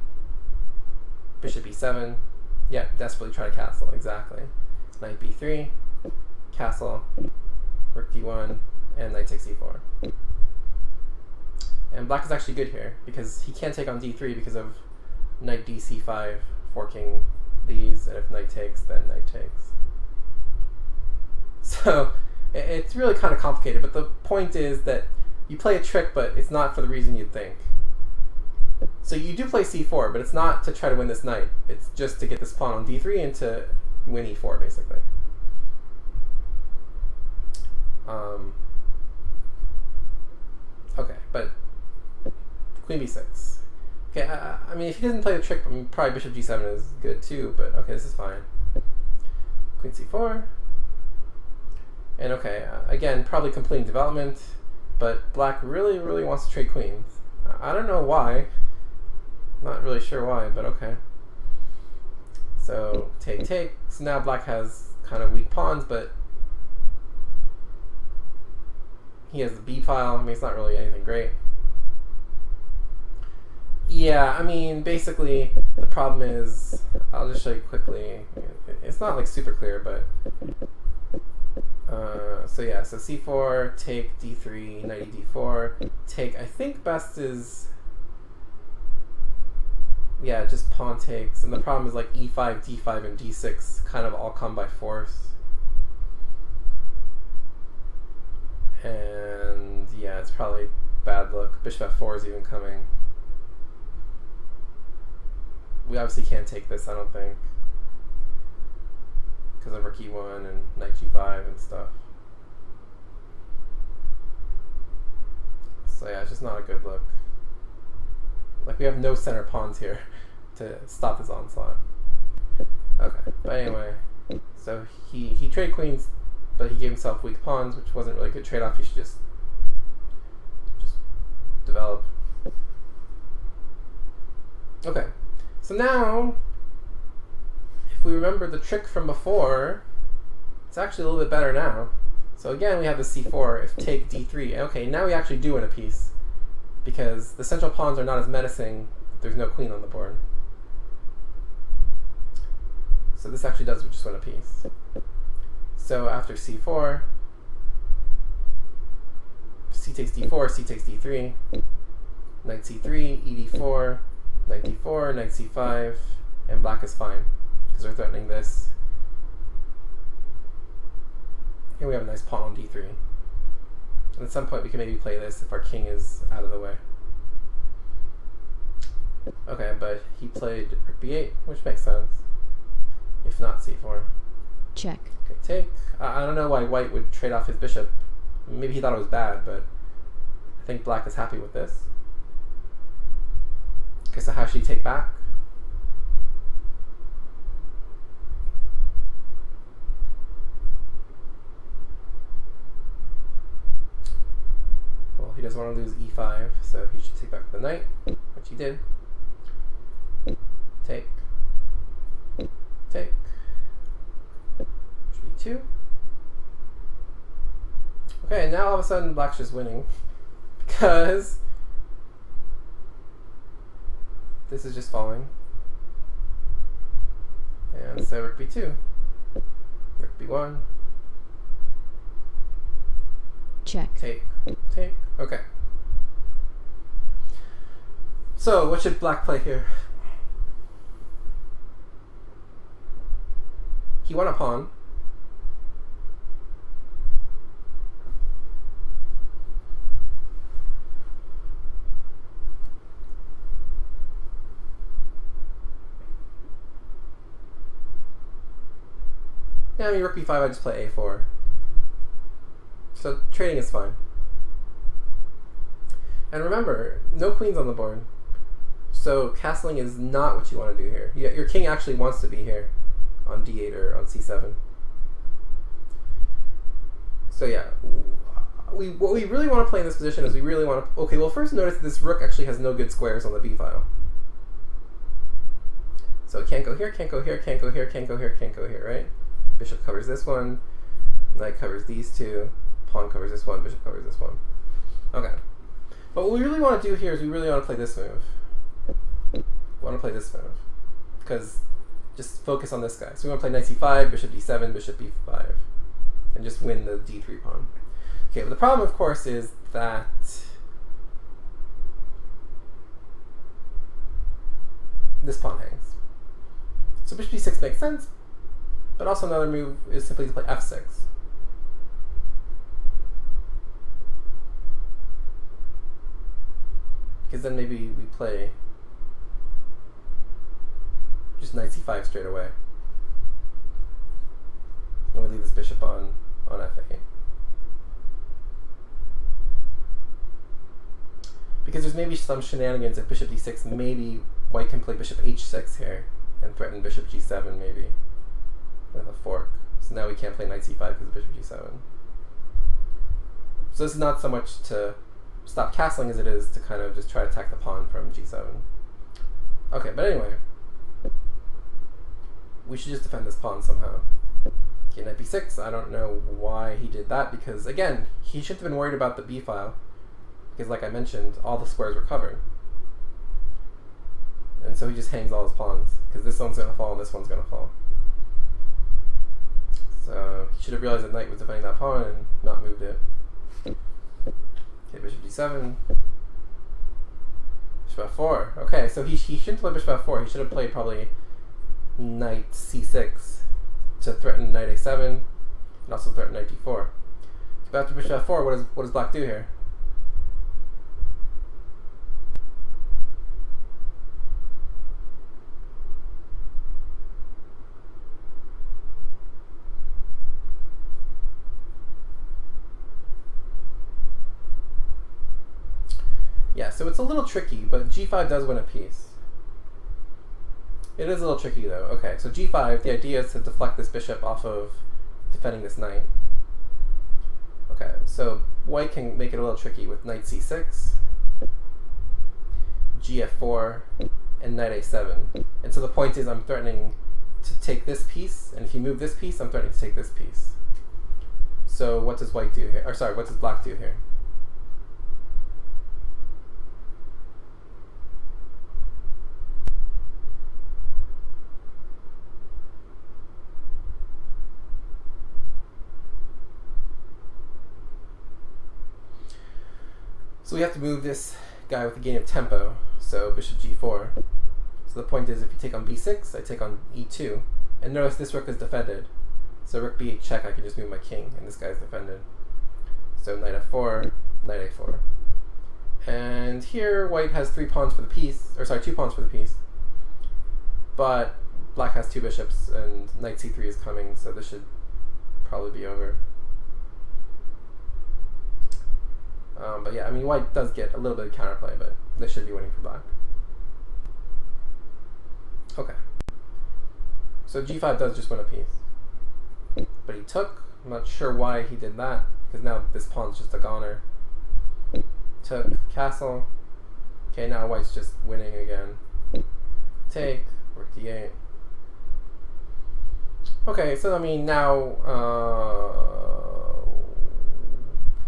A: Bishop e7. Yep, desperately try to castle, exactly. Knight b3, castle, rook d1, and knight takes e4. And black is actually good here, because he can't take on d3 because of knight dc5 forking these, and if knight takes, then knight takes. So it's really kind of complicated, but the point is that you play a trick, but it's not for the reason you'd think. So you do play c4, but it's not to try to win this knight. It's just to get this pawn on d3 and to win e4, basically. Okay, but queen b6. Okay, I mean, if he doesn't play the trick, I mean, probably bishop g7 is good too, but okay, this is fine. Queen c4. And okay, again, probably completing development, but black really, really wants to trade queens. I don't know why. Not really sure why, but okay. So, take, take. So now black has kind of weak pawns, but he has the b file. I mean, it's not really anything great. Yeah, I mean, basically, the problem is, I'll just show you quickly. It's not like super clear, but so yeah, so c4, take, d3, knight d4, take. I think best is, yeah, just pawn takes. And the problem is like e5, d5, and d6 kind of all come by force. And yeah, it's probably bad luck. Bishop f4 is even coming. We obviously can't take this, I don't think, because of rook e1 and knight g5 and stuff. So yeah, it's just not a good look. Like, we have no center pawns here to stop this onslaught. Okay, but anyway, so he traded queens, but he gave himself weak pawns, which wasn't really a good trade-off. He should just develop. Okay, so now, if we remember the trick from before, it's actually a little bit better now. So again, we have the c4, if take d3. Okay, now we actually do win a piece, because the central pawns are not as menacing if there's no queen on the board. So this actually does just win a piece. So after c4, c takes d4, c takes d3, knight c3, ed4, knight d4, knight c5, and black is fine because we're threatening this. And we have a nice pawn on d3. And at some point we can maybe play this if our king is out of the way. Okay, but he played rook b8, which makes sense. If not c4.
B: Check.
A: Okay, take. I don't know why white would trade off his bishop. Maybe he thought it was bad, but I think black is happy with this. Okay, so how should he take back? Well, he doesn't want to lose e5, so he should take back the knight, which he did. Take. Take. Should be 2. Okay, now all of a sudden black's just winning because this is just falling. And so rook b2, rook b1,
B: Check.
A: take, take. Okay. So what should black play here? He won a pawn. Yeah, I mean, rook b5, I just play a4. So trading is fine. And remember, no queens on the board. So castling is not what you want to do here. Your king actually wants to be here on d8 or on c7. So yeah, what we really want to play in this position is we really want to... Okay, well first notice this rook actually has no good squares on the b file. So it can't go here, can't go here, can't go here, can't go here, can't go here, right? Bishop covers this one, knight covers these two, pawn covers this one, bishop covers this one. Okay. But what we really want to do here is we really want to play this move. We want to play this move. Because just focus on this guy. So we want to play knight c5, bishop d7, bishop b5. And just win the d3 pawn. Okay, but the problem, of course, is that this pawn hangs. So bishop d6 makes sense, but also another move is simply to play f6. Because then maybe we play just knight c5 straight away. And we leave this bishop on f8. Because there's maybe some shenanigans at bishop d6, maybe white can play bishop h6 here and threaten bishop g7 maybe with a fork. So now we can't play knight c5 because of bishop g7. So this is not so much to stop castling as it is to kind of just try to attack the pawn from g7. Okay, but anyway, we should just defend this pawn somehow. Okay, knight b6, I don't know why he did that, because again, he shouldn't have been worried about the b file, because like I mentioned, all the squares were covered. And so he just hangs all his pawns, because this one's going to fall and this one's going to fall. So he should have realized that knight was defending that pawn and not moved it. Okay, bishop d7. Bishop f4. Okay, so he shouldn't play bishop f4. He should have played probably knight c6 to threaten knight a7 and also threaten knight d4. But after bishop f4, what does black do here? Yeah, so it's a little tricky, but g5 does win a piece. It is a little tricky though. Okay, so g5, the idea is to deflect this bishop off of defending this knight. Okay, so white can make it a little tricky with knight c6, gf4, and knight a7. And so the point is I'm threatening to take this piece, and if you move this piece, I'm threatening to take this piece. So what does white do here? Or sorry, what does black do here? So we have to move this guy with a gain of tempo, so bishop g4. So the point is, if you take on b6, I take on e2. And notice this rook is defended. So rook b8 check, I can just move my king, and this guy's defended. So knight f4, knight a4. And here white has 3 pawns for the piece, or sorry, 2 pawns for the piece. But black has 2 bishops, and knight c3 is coming, so this should probably be over. But yeah, I mean, white does get a little bit of counterplay, but this should be winning for black. Okay. So g5 does just win a piece. But he took. I'm not sure why he did that, because now this pawn's just a goner. Took, castle. Okay, now white's just winning again. Take, rook d8. Okay, so I mean, now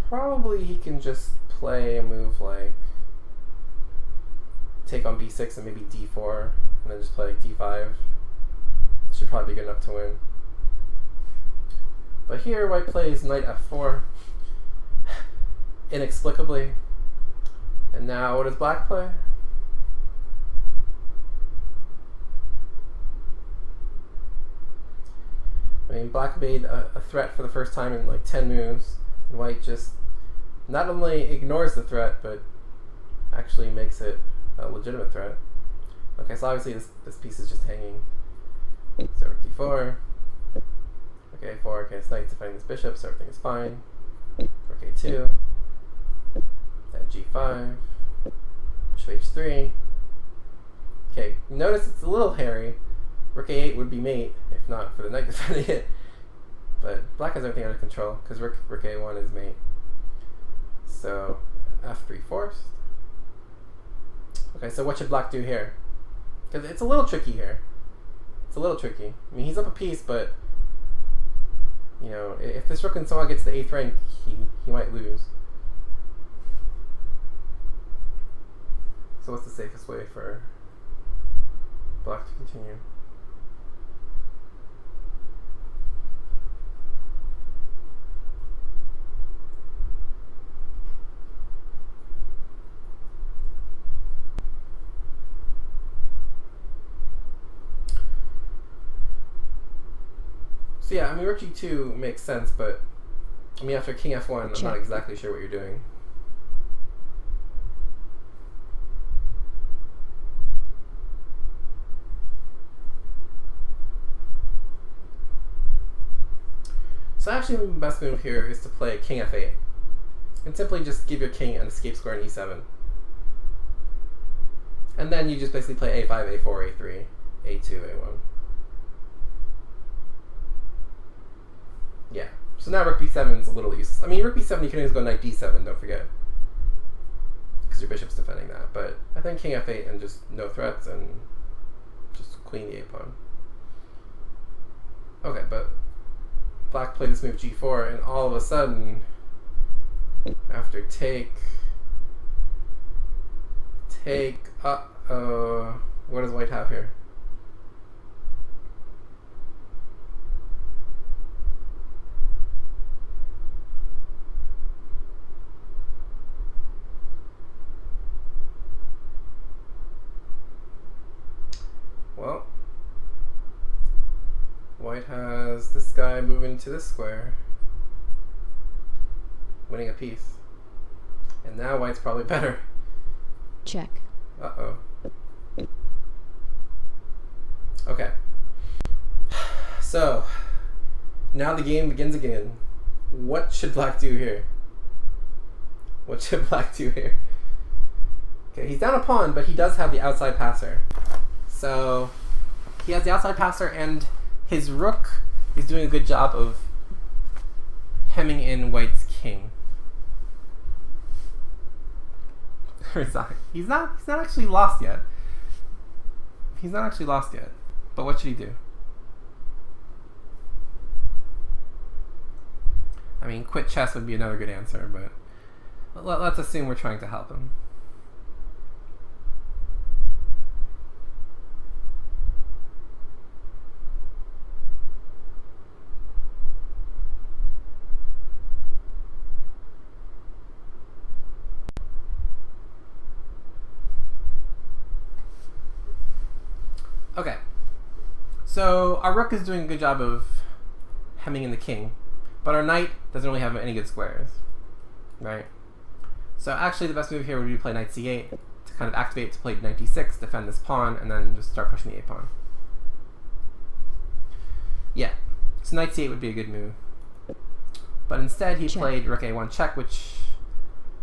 A: probably he can just play a move like take on b6 and maybe d4, and then just play like d5. Should probably be good enough to win. But here white plays knight f4 inexplicably. And now what does black play? I mean, black made a threat for the first time in like 10 moves, and white just not only ignores the threat, but actually makes it a legitimate threat. Okay, so obviously this piece is just hanging. So rook d4. Okay, 4. Okay, it's knight defending this bishop, so everything is fine. Rook a2. Then g5. Bishop h3. Okay, notice it's a little hairy. Rook a8 would be mate, if not for the knight defending it. But black has everything under control, because rook a1 is mate. So f3 forced. Okay, so what should black do here? Because it's a little tricky here. It's a little tricky. I mean, he's up a piece, but you know, if this rook and somehow gets the 8th rank, he might lose. So what's the safest way for black to continue? So yeah, I mean, rook g2 makes sense, but I mean, after king f1, I'm not exactly sure what you're doing. So actually, the best move here is to play king f8, and simply just give your king an escape square in e7. And then you just basically play a5, a4, a3, a2, a1. Yeah. So now rook b7 is a little useless. I mean, rook b7, you can always go knight d7, don't forget, because your bishop's defending that. But I think king f8 and just no threats and just queen the a pawn. Okay, but black played this move g4, and all of a sudden, after take, what does white have here? Well, white has this guy moving to this square, winning a piece. And now white's probably better.
B: Check.
A: Uh-oh. Okay. So, now the game begins again. What should black do here? What should black do here? Okay, he's down a pawn, but he does have the outside passer. So, he has the outside passer, and his rook is doing a good job of hemming in white's king. He's not actually lost yet. He's not actually lost yet. But what should he do? I mean, quit chess would be another good answer, but let's assume we're trying to help him. So our rook is doing a good job of hemming in the king, but our knight doesn't really have any good squares, right? So actually the best move here would be to play knight c8 to kind of activate to play knight d6, defend this pawn, and then just start pushing the a pawn. Yeah, so knight c8 would be a good move. But instead he played rook a1 check, which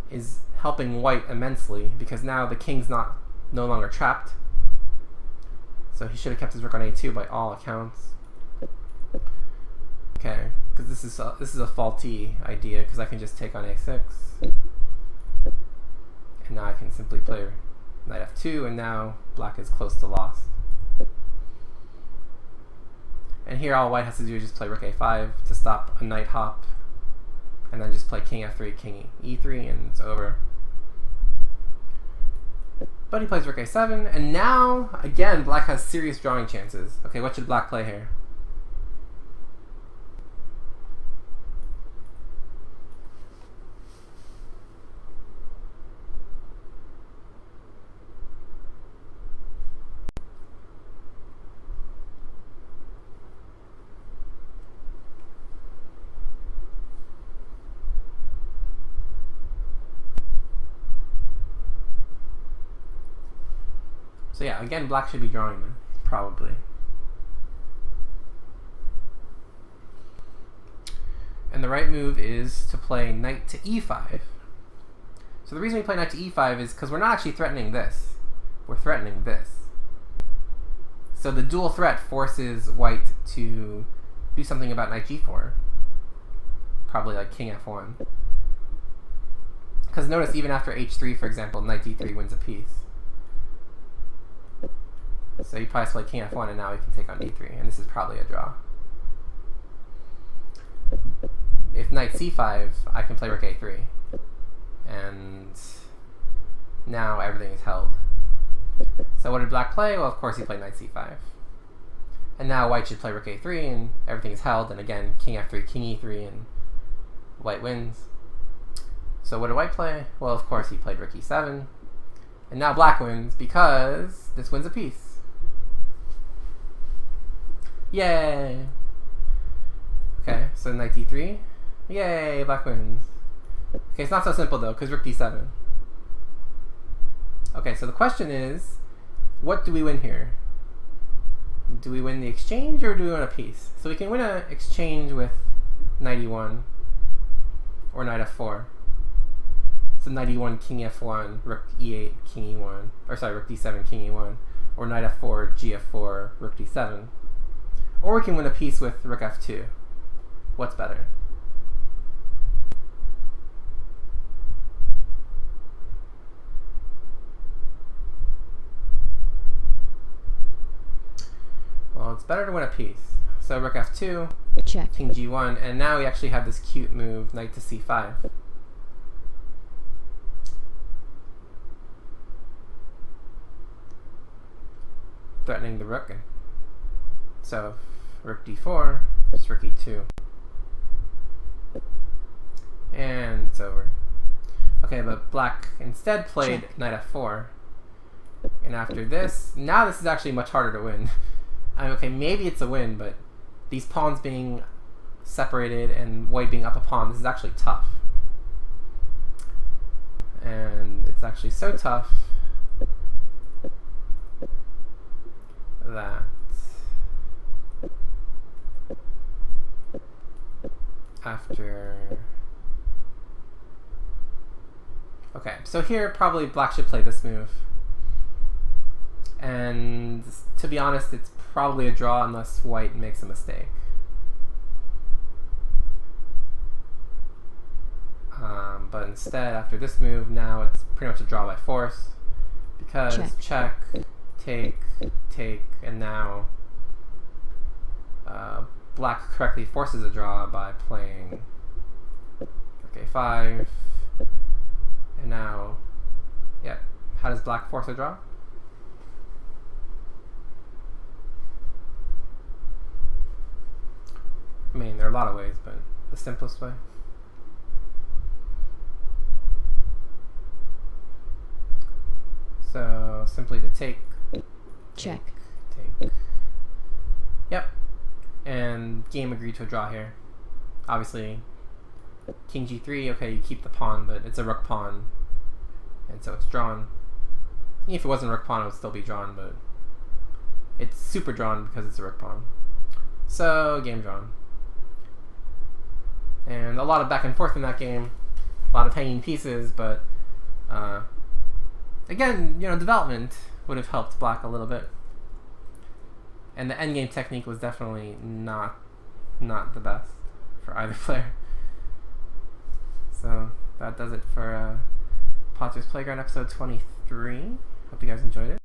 A: is helping white immensely because now the king's no longer trapped. So he should have kept his rook on a2 by all accounts. Okay, because this is a faulty idea because I can just take on a6. And now I can simply play knight f2, and now black is close to lost. And here all white has to do is just play rook a5 to stop a knight hop, and then just play king f3, king e3, and it's over. But he plays rook a7, and now, again, black has serious drawing chances. Okay, what should black play here? So yeah, again, black should be drawing them, probably. And the right move is to play knight to e5. So the reason we play knight to e5 is because we're not actually threatening this. We're threatening this. So the dual threat forces white to do something about knight g4. Probably like king f1. Because notice, even after h3, for example, knight d3 wins a piece. So he probably played king f1, and now he can take on d3, and this is probably a draw. If knight c5, I can play rook a3, and now everything is held. So what did black play? Well, of course he played knight c5. And now white should play rook a3, and everything is held, and again, king f3, king e3, and white wins. So what did white play? Well, of course he played rook e7, and now black wins because this wins a piece. Yay! Okay, so knight d3. Yay, black wins. Okay, it's not so simple though, because rook d7. Okay, so the question is, what do we win here? Do we win the exchange or do we win a piece? So we can win an exchange with knight e1 or knight f4. So knight e1, king f1, rook e8, king e1, or sorry, rook d7, king e1, or knight f4, gf4, rook d7. Or we can win a piece with rook f2. What's better? Well, it's better to win a piece. So rook f2,
B: Check.
A: king g1, and now we actually have this cute move, knight to c5. Threatening the rook. So rook d4, just rook e2. And it's over. Okay, but black instead played knight f4. And after this, now this is actually much harder to win. Okay, maybe it's a win, but these pawns being separated and white being up a pawn, this is actually tough. And it's actually so tough that after... Okay, so here probably black should play this move. And to be honest, it's probably a draw unless white makes a mistake. But instead, after this move, now it's pretty much a draw by force. Because check, take, and now black correctly forces a draw by playing rook a5. And now, yep, how does black force a draw? I mean, there are a lot of ways, but the simplest way. So simply to take,
B: check,
A: take, game agreed to a draw here. Obviously, king g3, okay, you keep the pawn, but it's a rook pawn, and so it's drawn. If it wasn't rook pawn, it would still be drawn, but it's super drawn because it's a rook pawn. So, game drawn. And a lot of back and forth in that game, a lot of hanging pieces, but again, development would have helped black a little bit. And the endgame technique was definitely not the best for either player. So that does it for Patzer's Playground episode 23. Hope you guys enjoyed it.